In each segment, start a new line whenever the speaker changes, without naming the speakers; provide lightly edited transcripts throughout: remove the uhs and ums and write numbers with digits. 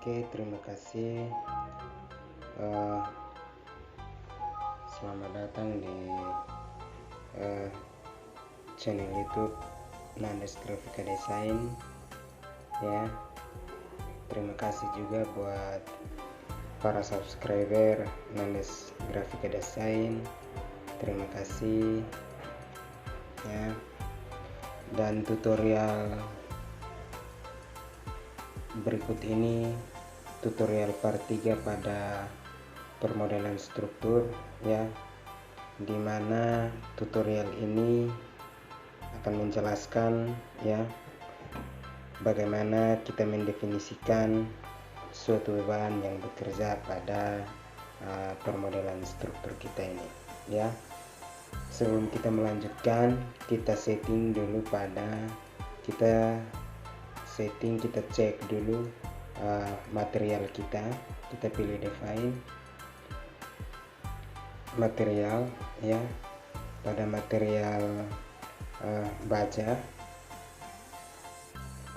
Oke, terima kasih. Eh, Selamat datang di channel YouTube Nandes Grafika Design. Ya, terima kasih juga buat para subscriber Nandes Grafika Design. Terima kasih. Ya, dan tutorial berikut ini tutorial part 3 pada permodelan struktur, ya, dimana tutorial ini akan menjelaskan, ya, bagaimana kita mendefinisikan suatu beban yang bekerja pada permodelan struktur kita ini, ya. Sebelum kita melanjutkan, kita setting dulu kita cek dulu material kita pilih define material, ya. Pada material baja,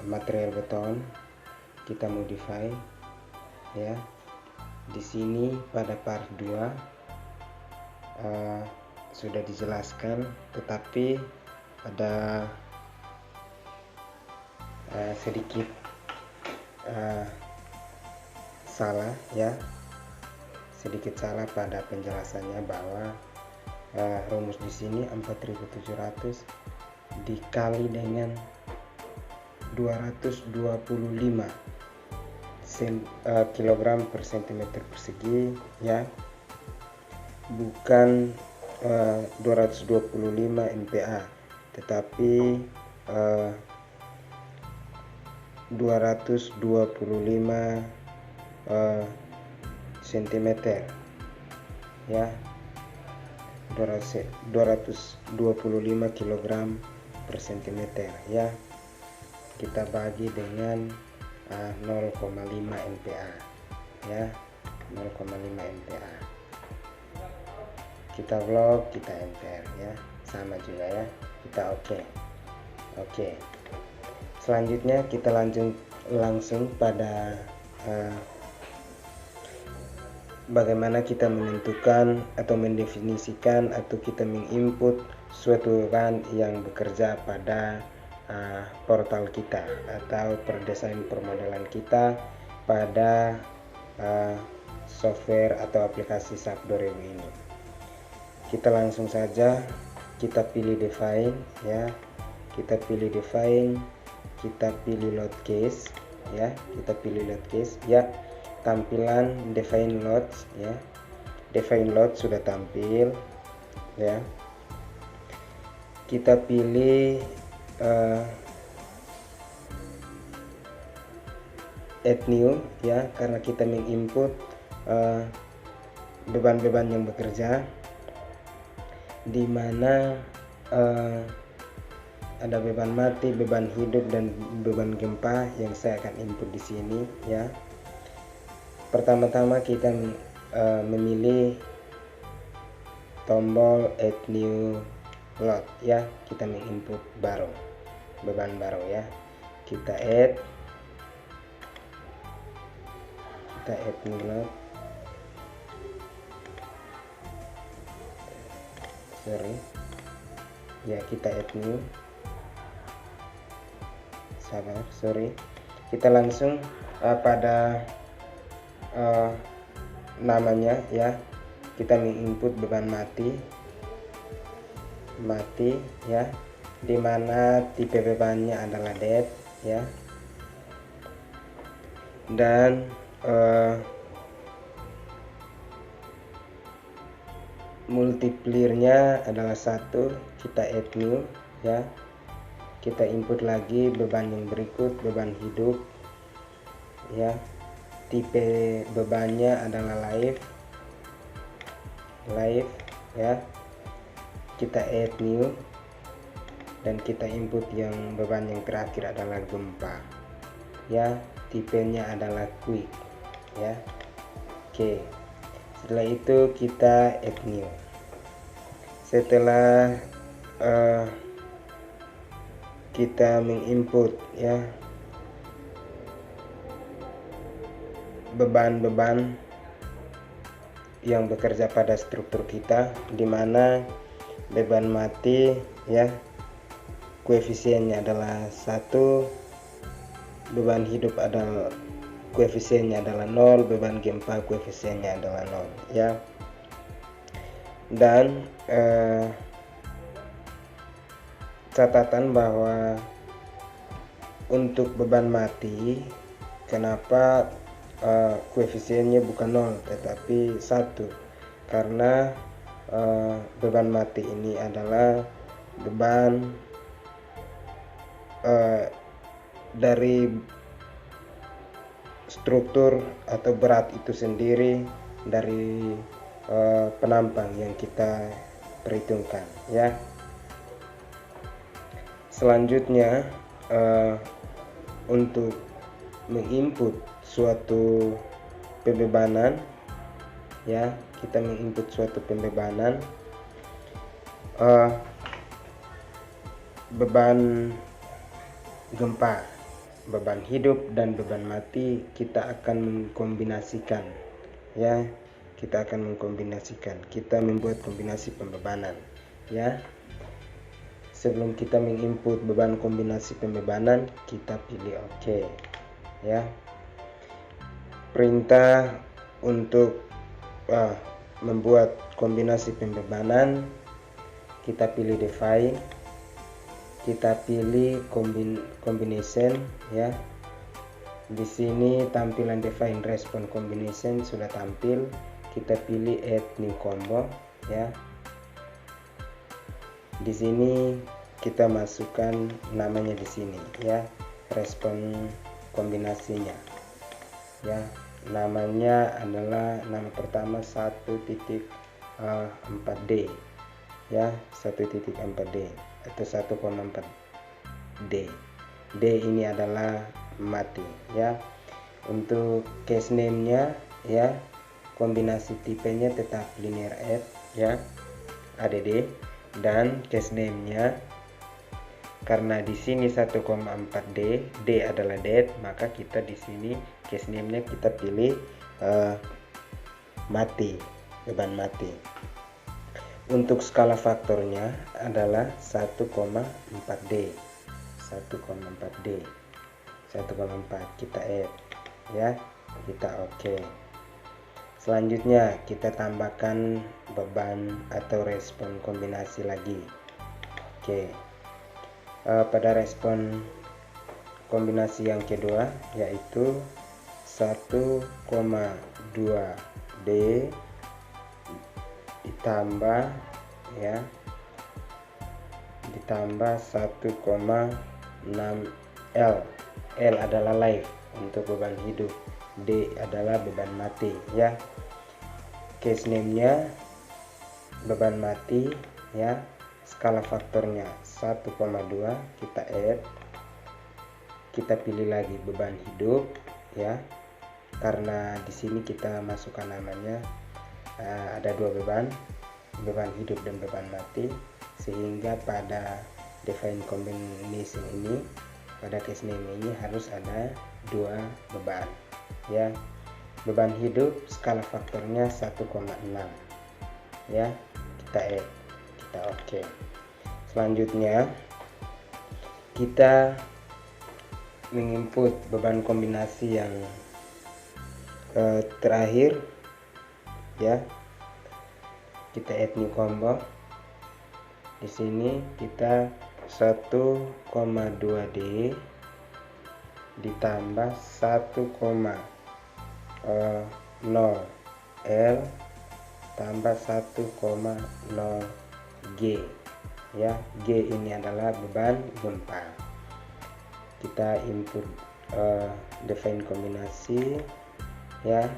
material beton, kita modify, ya. Di sini pada part 2 sudah dijelaskan, tetapi ada sedikit salah, ya, sedikit salah pada penjelasannya, bahwa rumus di sini 4700 dikali dengan 225 kilogram per centimeter persegi, ya, bukan 225 MPa, tetapi 225 cm, ya, 225 kg per cm, ya. Kita bagi dengan 0,5 MPa, ya, 0,5 MPa. Kita blok, kita enter, ya, sama juga, ya. Kita oke. Selanjutnya kita langsung pada bagaimana kita menentukan atau mendefinisikan atau kita menginput suatu beban yang bekerja pada portal kita atau per desain permodelan kita pada software atau aplikasi SAP 2000 ini. Kita langsung saja kita pilih define, ya. Kita pilih define, kita pilih load case, ya. Kita pilih load case, ya. Tampilan define loads, ya. Define load sudah tampil, ya. Kita pilih add new, ya, karena kita menginput beban-beban yang bekerja, di mana ada beban mati, beban hidup, dan beban gempa yang saya akan input di sini, ya. Pertama-tama kita memilih tombol add new load, ya. Kita menginput beban baru, ya. Kita add new load, ya. Kita add new, kita langsung pada namanya, ya. Kita menginput beban mati, ya, dimana tipe bebannya adalah dead, ya, dan multipliernya adalah 1. Kita add new, ya. Kita input lagi beban yang berikut, beban hidup, ya. Tipe bebannya adalah live, ya. Kita add new dan kita input yang beban yang terakhir adalah gempa, ya. Tipenya adalah quick, ya. Oke. Setelah itu kita add new. Setelah kita menginput, ya, beban-beban yang bekerja pada struktur kita, di mana beban mati ya koefisiennya adalah 1, beban hidup adalah koefisiennya adalah 0, beban gempa koefisiennya adalah 0 ya. Dan catatan bahwa untuk beban mati kenapa koefisiennya bukan 0 tetapi 1, karena beban mati ini adalah beban dari struktur atau berat itu sendiri dari penampang yang kita perhitungkan ya. Selanjutnya untuk menginput suatu pembebanan ya, kita menginput suatu pembebanan beban gempa, beban hidup dan beban mati kita akan mengkombinasikan ya, kita membuat kombinasi pembebanan ya. Sebelum kita menginput beban kombinasi pembebanan, kita pilih OK ya. Perintah untuk membuat kombinasi pembebanan, kita pilih define, kita pilih combination ya. Di sini tampilan define response combination sudah tampil, kita pilih add new combo ya. Di sini kita masukkan namanya di sini ya, respon kombinasinya ya. Namanya adalah nama pertama 1.4D ya, 1.4D atau 1,4D. D ini adalah mati ya. Untuk case name-nya ya, kombinasi tipenya tetap linear add ya, ADD. Dan case name-nya karena di sini 1,4D, D adalah dead, maka kita di sini case name-nya kita pilih mati, beban mati. Untuk skala faktornya adalah 1,4D, 1,4D, 1,4 kita add ya, kita OK. Selanjutnya kita tambahkan beban atau respon kombinasi lagi. Oke. Pada respon kombinasi yang kedua yaitu 1,2D ditambah 1,6L. L adalah life untuk beban hidup, D adalah beban mati ya. Case name-nya beban mati ya, skala faktornya 1,2 kita add, kita pilih lagi beban hidup ya, karena di sini kita masukkan namanya ada dua beban hidup dan beban mati, sehingga pada define combination ini, pada case name ini harus ada dua beban ya. Beban hidup skala faktornya 1,6 ya, kita add, kita OK. Selanjutnya kita menginput beban kombinasi yang terakhir ya, kita add new combo. Di sini kita 1,2D ditambah 1,0L tambah 1,0G ya. G ini adalah beban gempa. Kita input define kombinasi ya,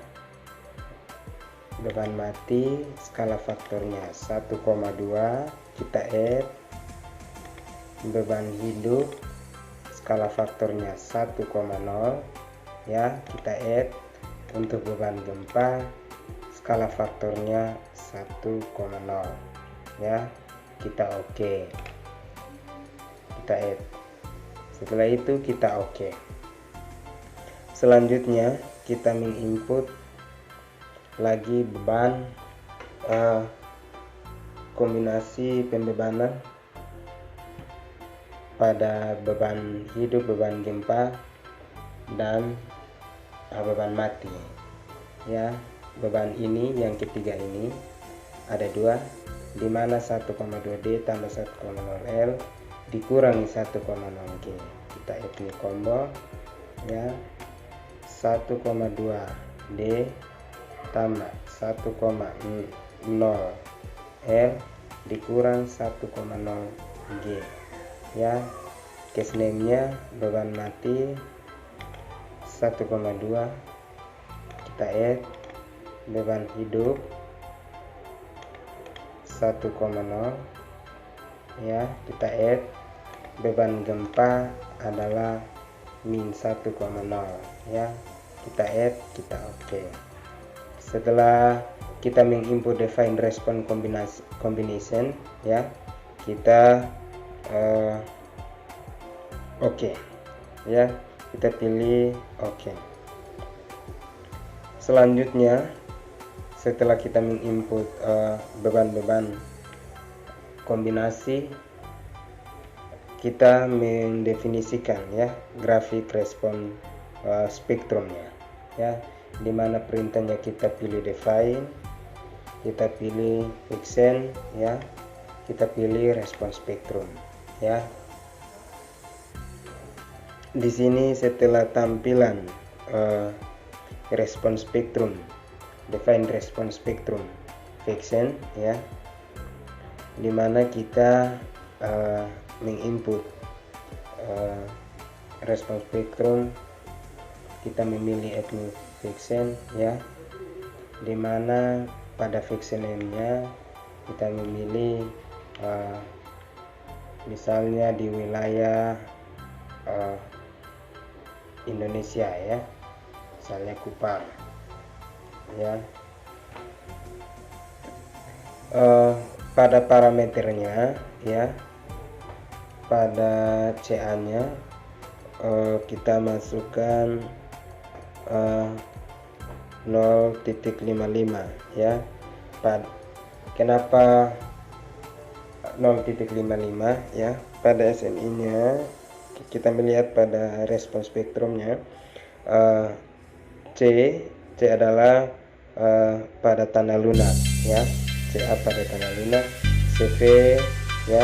beban mati skala faktornya 1,2 kita add, beban hidup skala faktornya 1,0 ya, kita add. Untuk beban gempa skala faktornya 1,0 ya, kita OK, kita add. Setelah itu kita OK. Selanjutnya kita menginput lagi beban, kombinasi pembebanan pada beban hidup, beban gempa, dan beban mati ya. Beban ini yang ketiga ini ada dua, dimana 1,2D tambah 1,0L dikurangi 1,0G. Kita add combo ya, 1,2D tambah 1,0L dikurang 1,0G ya. Case name nya beban mati 1,2, kita add beban hidup 1,0 ya, kita add beban gempa adalah min 1,0 ya, kita add, kita oke. Setelah kita menginput define response combination ya, kita oke ya, kita pilih oke. Selanjutnya setelah kita menginput beban-beban kombinasi, kita mendefinisikan ya grafik respon spektrumnya ya, dimana perintahnya kita pilih define, kita pilih fixen ya, kita pilih respon spektrum ya. Di sini setelah tampilan respon spektrum, define respon spektrum fixen ya, dimana kita menginput respon spektrum, kita memilih ethnic fixen ya, dimana pada fixen name-nya kita memilih misalnya di wilayah Indonesia ya, misalnya Kupang ya. Pada parameternya ya, pada CA nya kita masukkan 0.55 ya. Kenapa 0.55 ya? Pada SNI nya kita melihat pada respon spektrumnya C adalah pada tanah lunak ya, CA pada tanah lunak. CV ya,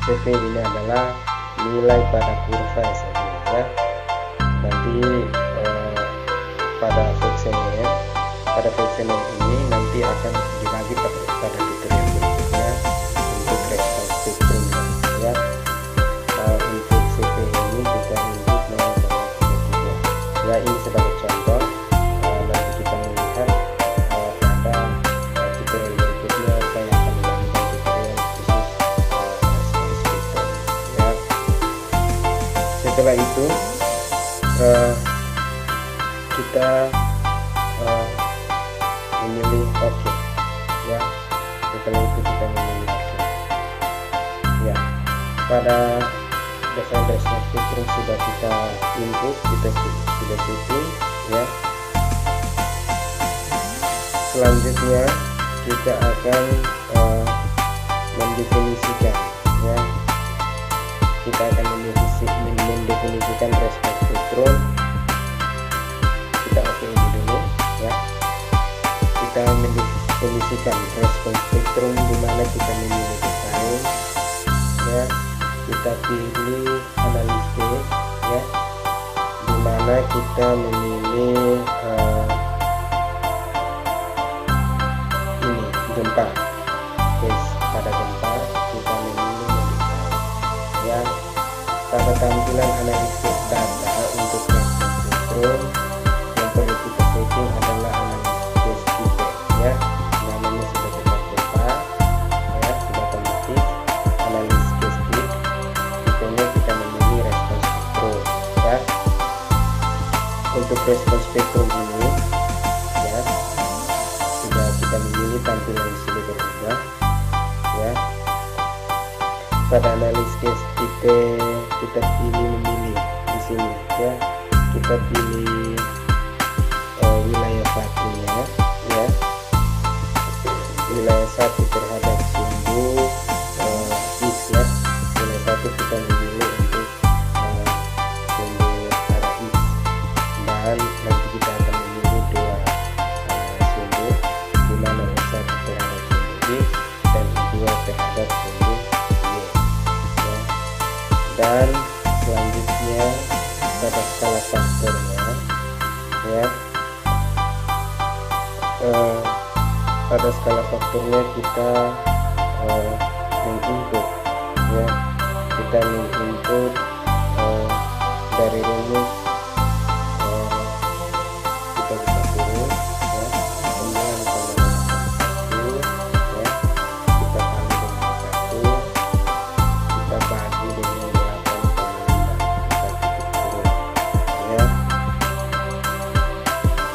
CV ini adalah nilai pada kurva SNI ya. Nanti pada fixen ini nanti akan dibagi pada tutorial berikutnya untuk respon spektrum ya. Untuk CV ini kita input 0,3 ya, ini sebagai contoh. Nanti kita melihat pada tutorial berikutnya saya akan melakukan tutorial khusus respon spektrum ya. Setelah itu kita memilih oke ya. Setelah itu kita memilih oke ya. Pada define respon spektrum sudah kita input, kita sudah setting ya. Selanjutnya kita akan mendefinisikan ya, kita akan mendefinisikan respon spektrum. Kita oke ini dulu ya. Kita mendefinisikan respon spektrum dimana kita memilih define ya, kita pilih analysis ya, dimana kita memilih ini gempa. Pada gempa kita memilih modify ya. Pada tampilan analisis data untuk respon spektrum yang perlu kita setting adalah analisis tipe ya, namanya sudah kita gempa ya, sudah otomatis analisis tipe, tipenya kita memilih respon spektrum ya. Untuk respon spektrum ini ya, sudah kita memilih tampilan sudah berubah ya. Pada analisis tipe kita memilih di sini ya, kita pilih satunya ya, wilayah 1 terhadap sumbu X ya, wilayah 1 kita memilih untuk sumbu arah X, dan nanti kita akan memilih dua sumbu, di mana Y1 terhadap sumbu X dan Y2 terhadap sumbu Y ya. Dan selanjutnya pada skala faktornya ya, pada skala faktornya kita menginput ya, kita menginput dari rumus kita bisa turun ya, 9,81 ya, kita kali dengan 1, kita bagi dengan 8,5, kita titik turun ya,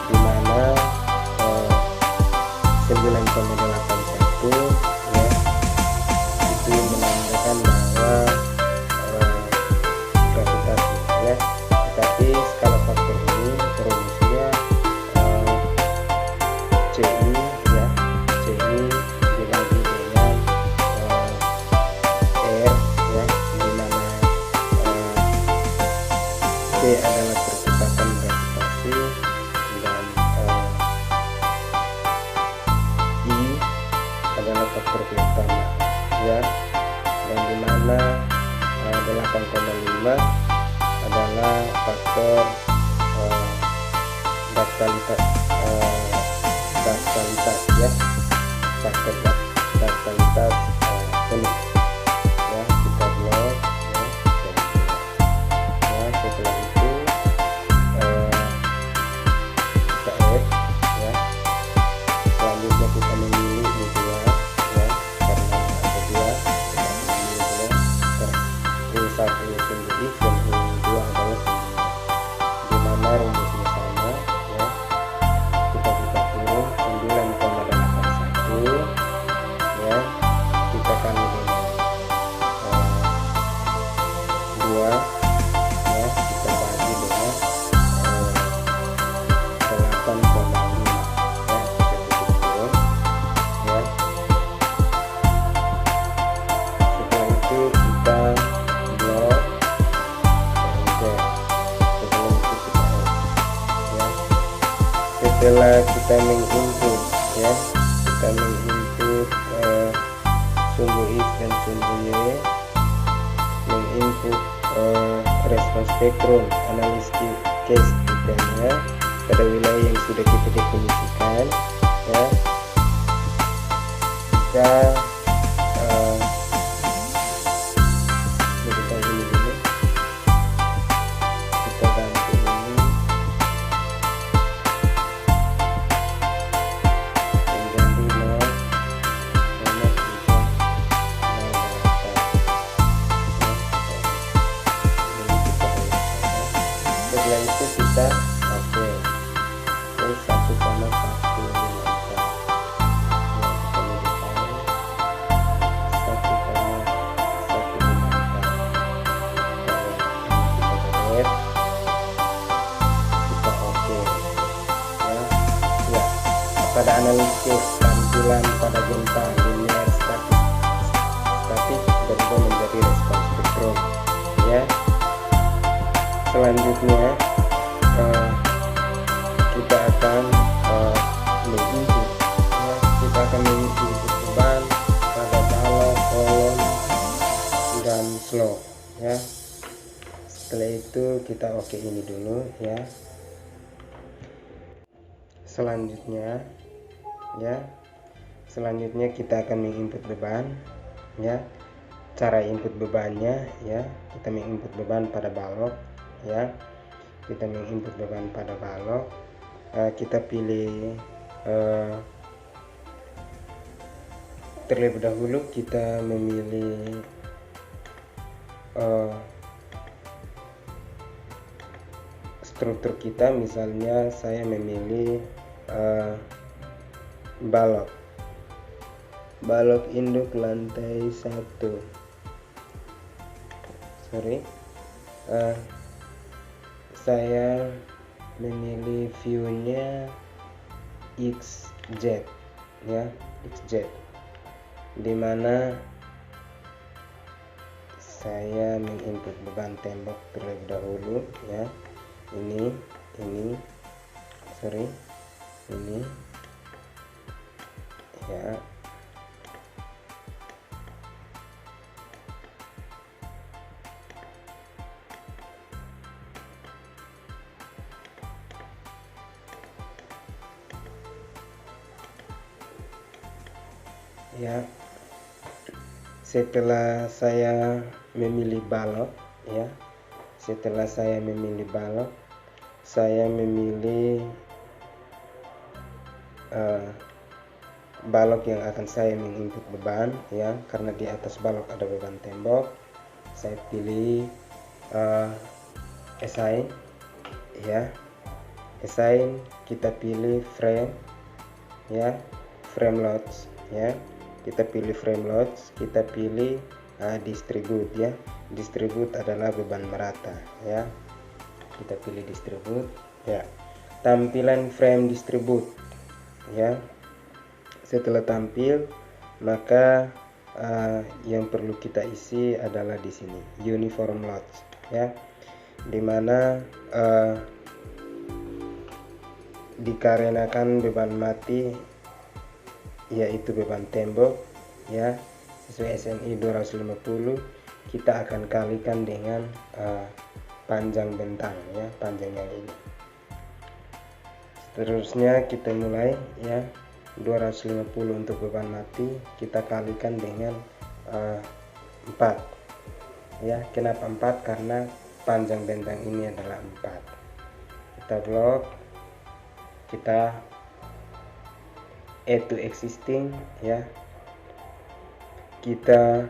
dimana 9,81 ya, itu menandakan bahwa gravitasi ya. Tetapi skala faktor ini rumusnya CI ya, CI dibagi dengan R ya, dimana C adalah percepatan gravitasi dan I adalah faktor utama ya, dan dimana 8,5 adalah faktor daktalitas ya, faktor daktalitas penuh ya, kita blok ya, dan setelah itu kita add ya, selanjutnya kita memilih dua ya, karena ada dua kita memilih dua, satu sumbu X dan dua adalah sumbu Y, dimana rumusnya sama ya, kita buka turun 9,81 ya, kita kali dengan 2 ya, kita bagi dengan 8,5 ya, kita titik turun ya. Setelah itu kita blok enter, sebelum itu kita ya. Setelah kita menginput ya, kita menginput sumbu X dan sumbu Y, menginput respons spektrum analisis case detailnya pada wilayah yang sudah kita definisikan ya. Kita kita ini dulu, kita ganti ini menjadi 0,308 ya, setelah itu kita oke, terus 1,154 pada analisis tampilan pada gempa linear statik berubah menjadi respons spektrum ya. Selanjutnya kita akan menginput ya, kita akan menginput beban pada balok, kolom dan slope ya. Setelah itu kita oke ini dulu ya. Selanjutnya kita akan menginput beban ya. Cara input bebannya ya, kita menginput beban pada balok ya, kita menginput beban pada balok, kita pilih terlebih dahulu kita memilih struktur kita. Misalnya saya memilih balok induk lantai 1, saya memilih view-nya XZ ya, XZ, dimana saya menginput beban tembok terlebih dahulu ya. Ini ya. Ya, setelah saya memilih balok ya, saya memilih balok yang akan saya menginput beban ya, karena di atas balok ada beban tembok. Saya pilih assign ya, assign, kita pilih frame ya, frame loads ya, kita pilih frame loads, kita pilih distribute ya. Distribute adalah beban merata ya, kita pilih distribute ya. Tampilan frame distribute ya, setelah tampil maka yang perlu kita isi adalah di sini uniform loads ya, dimana dikarenakan beban mati yaitu beban tembok ya, sesuai SNI 250, kita akan kalikan dengan panjang bentang ya, panjang yang ini. Seterusnya kita mulai ya, 250 untuk beban mati kita kalikan dengan 4 ya. Kenapa 4? Karena panjang bentang ini adalah 4. Kita blok, kita add to existing ya, kita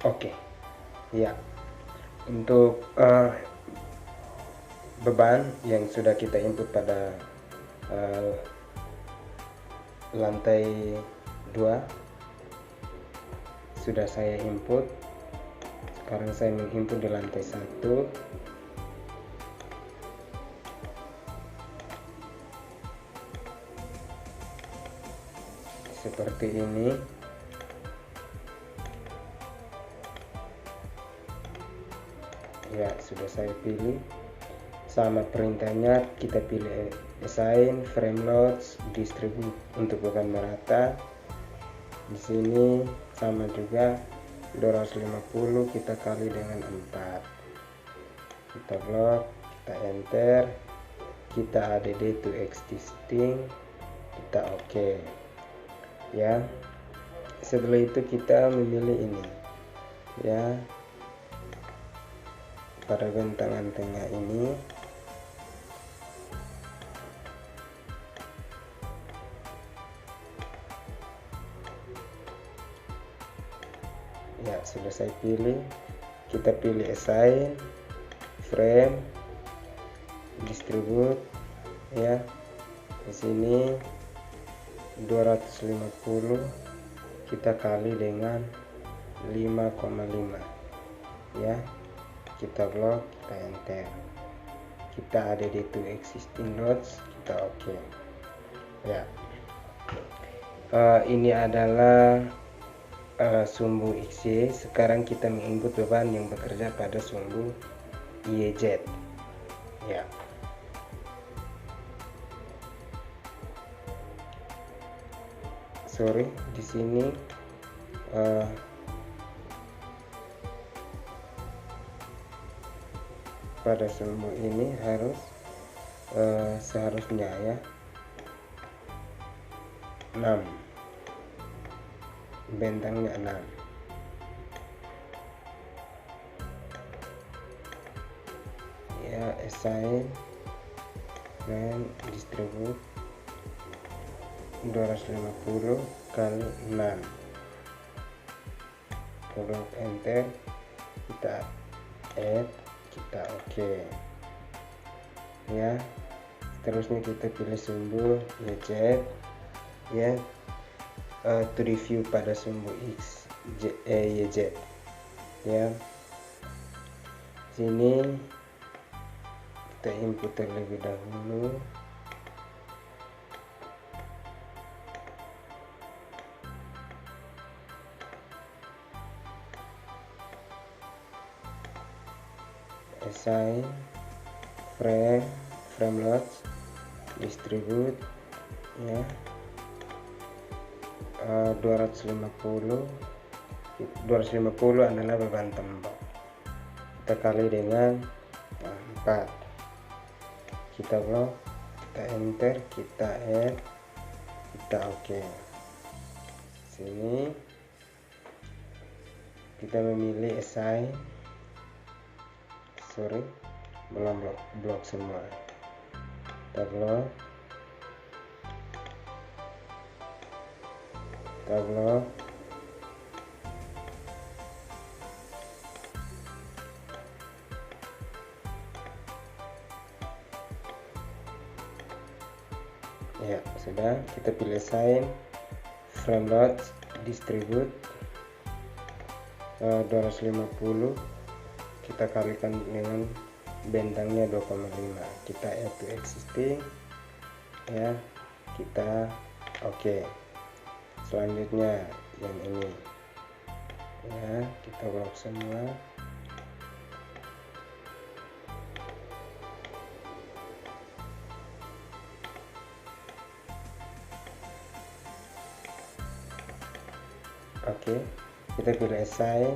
oke ya. Untuk beban yang sudah kita input pada lantai 2 sudah saya input. Sekarang saya menginput di lantai 1. Seperti ini ya, sudah saya pilih. Sama perintahnya, kita pilih assign, frame loads, distribute untuk beban merata. Di sini sama juga 250 kita kali dengan 4. Kita blok, kita enter, kita add to existing, kita oke ya. Setelah itu kita memilih ini ya, pada bentangan tengah ini ya, sudah saya pilih. Kita pilih assign, frame, distribute ya. Di sini 250 kita kali dengan 5,5 ya. Kita blok, kita enter, kita ada di to existing nodes, kita oke ya. Ini adalah sumbu XY. Sekarang kita menginput beban yang bekerja pada sumbu YZ ya. Sorry, di sini pada sumbu ini harus seharusnya ya 6, bentangnya 6 ya. Assign dan distribute 250 kali 6, blok enter, kita add, kita oke ya. Terusnya kita pilih sumbu YZ ya, to review pada sumbu YZ ya. Sini kita input terlebih dahulu. Assign frame load distribute ya, 250 adalah beban tembok, kita kali dengan 4, kita blok, kita enter, kita add, kita oke. Sini kita memilih assign, belum blok semua, kita blok, ya sudah. Kita pilih assign frame load distribute 250, kita kalikan dengan bentangnya 2,5, kita add to existing ya, kita oke. Selanjutnya yang ini ya, kita blok semua, oke. Kita pilih assign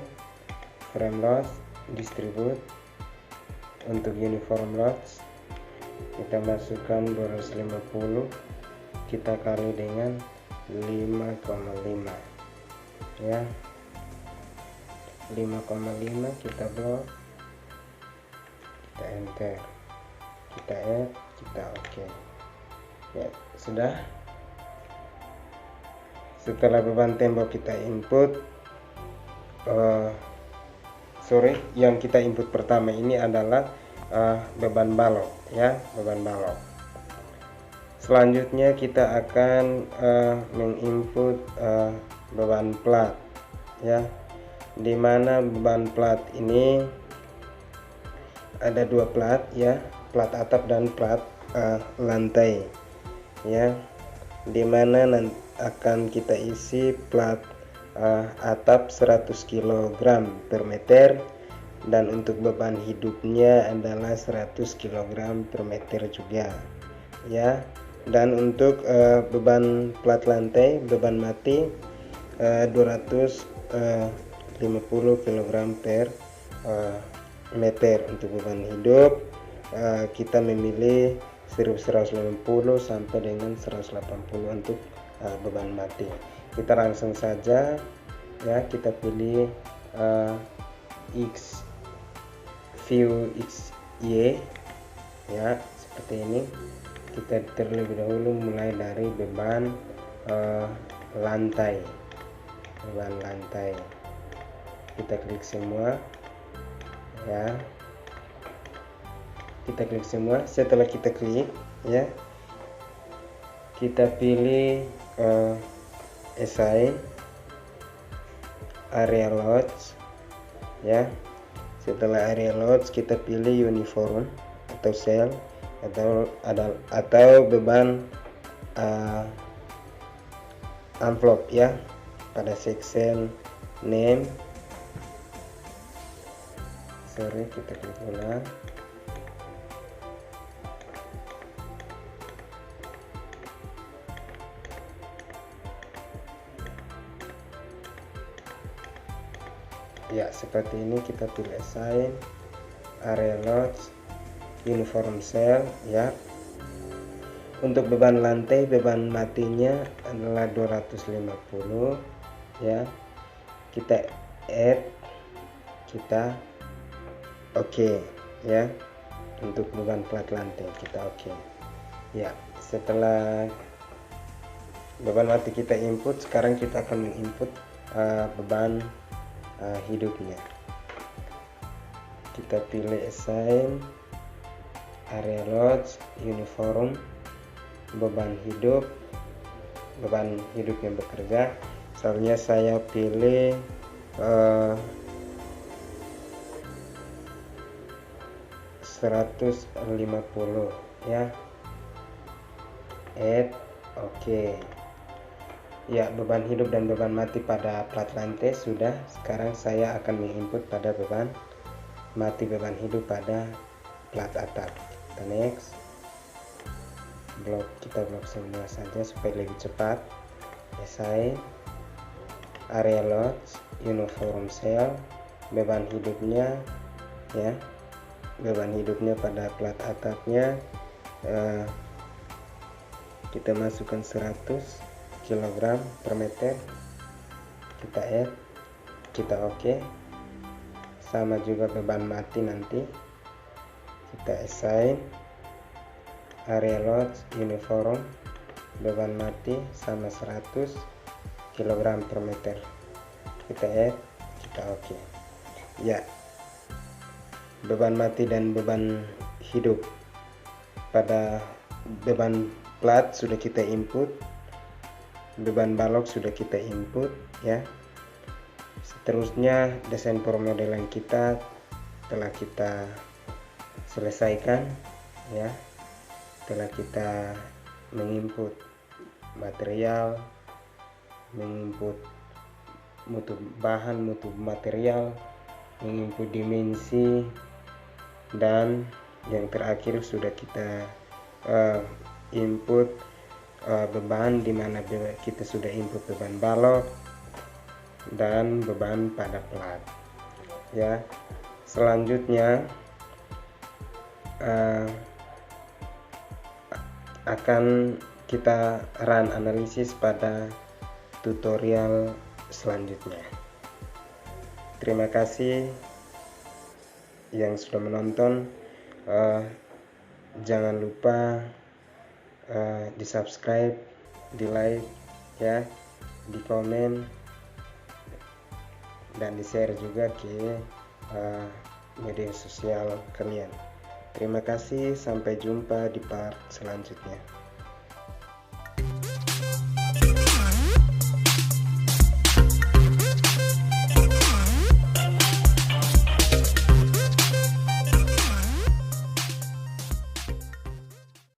frame load distribute, untuk uniform loads kita masukkan 250, kita kali dengan 5,5 ya, 5,5, kita blok, kita enter, kita add, kita oke ya sudah. Setelah beban tembok kita input, yang kita input pertama ini adalah beban balok ya, beban balok. Selanjutnya kita akan menginput beban plat ya, dimana beban plat ini ada 2 plat ya, plat atap dan plat lantai ya, dimana akan kita isi plat atap 100 kg per meter, dan untuk beban hidupnya adalah 100 kg per meter juga ya. Dan untuk beban plat lantai, beban mati 250 kg per meter. Untuk beban hidup kita memilih 150 sampai dengan 180 untuk beban mati. Kita langsung saja ya, kita pilih view XY ya, seperti ini. Kita terlebih dahulu mulai dari beban lantai, kita klik semua ya, kita klik semua. Setelah kita klik ya, kita pilih assign area loads ya. Setelah area loads kita pilih uniform atau cell atau beban envelope ya, pada section name. Kita klik ulang. Ya seperti ini, kita pilih assign area loads uniform cell ya. Untuk beban lantai, beban matinya adalah 250 ya, kita add, kita oke ya. Untuk beban plat lantai kita oke ya. Setelah beban mati kita input, sekarang kita akan menginput beban hidupnya. Kita pilih assign area loads uniform beban hidup yang bekerja. Misalnya saya pilih 150 ya. Add, oke. Ya, beban hidup dan beban mati pada plat lantai sudah. Sekarang saya akan menginput pada beban mati, beban hidup pada plat atap. Kita next. Kita blok semua saja supaya lebih cepat. Assign area loads, uniform cell, beban hidupnya ya. Beban hidupnya pada plat atapnya kita masukkan 100 kg per meter. Kita add, kita oke. Sama juga beban mati nanti kita assign area loads, uniform, beban mati sama 100 kg per meter. Kita add, kita oke. Ya, beban mati dan beban hidup pada beban plat sudah kita input, beban balok sudah kita input ya. Seterusnya desain permodelan kita telah kita selesaikan ya. Setelah kita menginput material, menginput mutu bahan, mutu material, menginput dimensi, dan yang terakhir sudah kita input beban, dimana kita sudah input beban balok dan beban pada plat ya. Selanjutnya akan kita run analisis pada tutorial selanjutnya. Terima kasih yang sudah menonton. Jangan lupa di subscribe, di like ya, di komen, dan di share juga ke media sosial kalian. Terima kasih, sampai jumpa di part selanjutnya.